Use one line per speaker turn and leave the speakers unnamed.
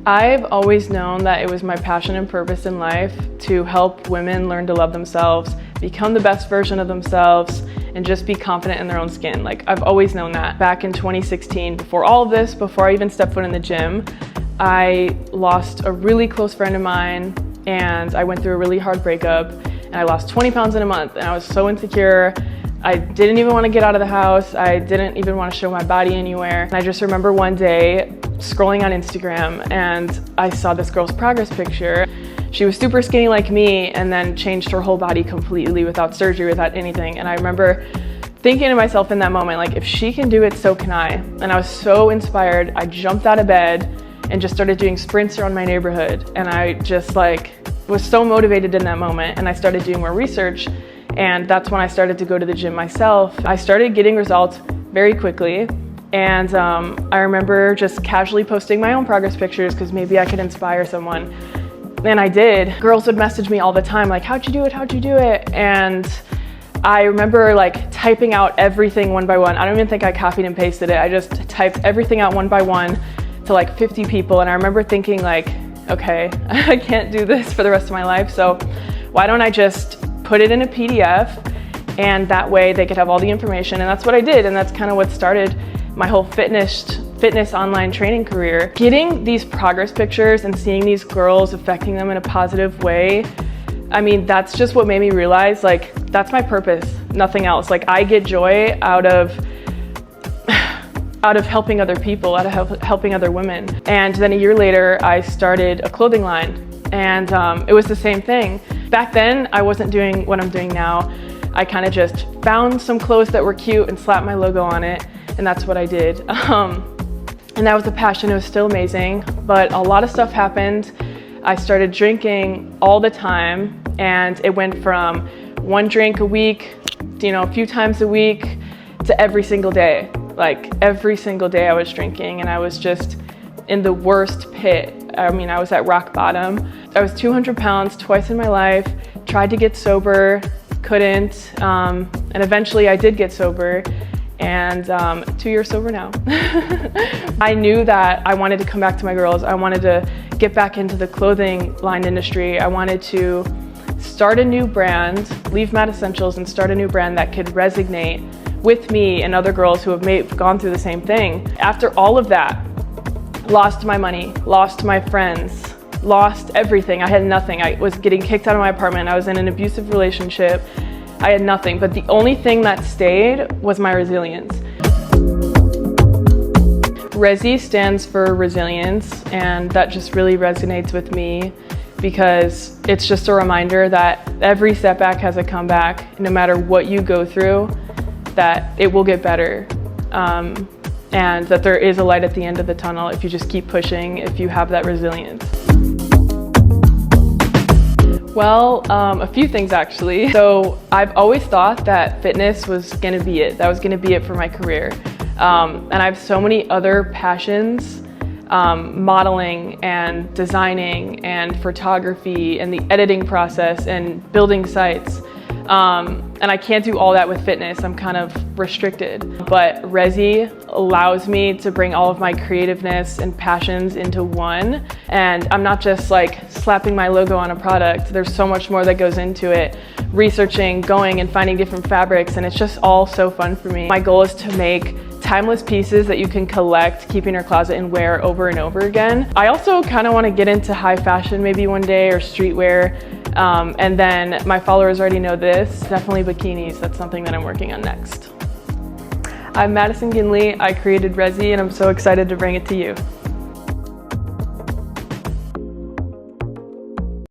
I've always known that it was my passion and purpose in life to help women learn to love themselves, become the best version of themselves, and just be confident in their own skin. Like, I've always known that. Back in 2016, before all of this, before I even stepped foot in the gym, I lost a really close friend of mine, and I went through a really hard breakup, and I lost 20 pounds in a month, and I was so insecure. I didn't even want to get out of the house. I didn't even want to show my body anywhere. And I just remember one day scrolling on Instagram and I saw this girl's progress picture. She was super skinny like me and then changed her whole body completely without surgery, without anything. And I remember thinking to myself in that moment, like, if she can do it, so can I. And I was so inspired. I jumped out of bed and just started doing sprints around my neighborhood. And I just was so motivated in that moment. And I started doing more research. And that's when I started to go to the gym myself. I started getting results very quickly. And I remember just casually posting my own progress pictures because maybe I could inspire someone. And I did. Girls would message me all the time, like, how'd you do it? How'd you do it? And I remember like typing out everything one by one. I don't even think I copied and pasted it. I just typed everything out one by one to like 50 people. And I remember thinking like, okay, I can't do this for the rest of my life. So why don't I just put it in a PDF, and that way they could have all the information. And that's what I did, and that's kind of what started my whole fitness online training career. Getting these progress pictures and seeing these girls affecting them in a positive way, I mean, that's just what made me realize, like, that's my purpose, nothing else. Like, I get joy out of helping other people, out of helping other women. And then a year later, I started a clothing line, and it was the same thing. Back then, I wasn't doing what I'm doing now. I kind of just found some clothes that were cute and slapped my logo on it, and that's what I did. And that was a passion. It was still amazing, but a lot of stuff happened. I started drinking all the time, and it went from one drink a week, a few times a week, to every single day. Like, every single day I was drinking, and I was just in the worst pit. I mean, I was at rock bottom. I was 200 pounds twice in my life, tried to get sober, couldn't, and eventually I did get sober, and 2 years sober now. I knew that I wanted to come back to my girls. I wanted to get back into the clothing line industry. I wanted to start a new brand, leave Matte Essentials and start a new brand that could resonate with me and other girls who have gone through the same thing. After all of that, lost my money, lost my friends, lost everything. I had nothing. I was getting kicked out of my apartment. I was in an abusive relationship. I had nothing, but the only thing that stayed was my resilience. Rezi stands for resilience, and that just really resonates with me because it's just a reminder that every setback has a comeback. No matter what you go through, that it will get better. And that there is a light at the end of the tunnel if you just keep pushing, if you have that resilience. Well, a few things actually. So I've always thought that fitness was gonna be it. That was gonna be it for my career. And I have so many other passions, modeling and designing and photography and the editing process and building sites. And I can't do all that with fitness. I'm kind of restricted. But Rezi allows me to bring all of my creativeness and passions into one. And I'm not just like slapping my logo on a product. There's so much more that goes into it. Researching, going and finding different fabrics, and it's just all so fun for me. My goal is to make timeless pieces that you can collect, keep in your closet and wear over and over again. I also kind of want to get into high fashion maybe one day, or streetwear. And then my followers already know this, definitely bikinis. That's something that I'm working on next. I'm Madison Ginley. I created Rezi, and I'm so excited to bring it to you.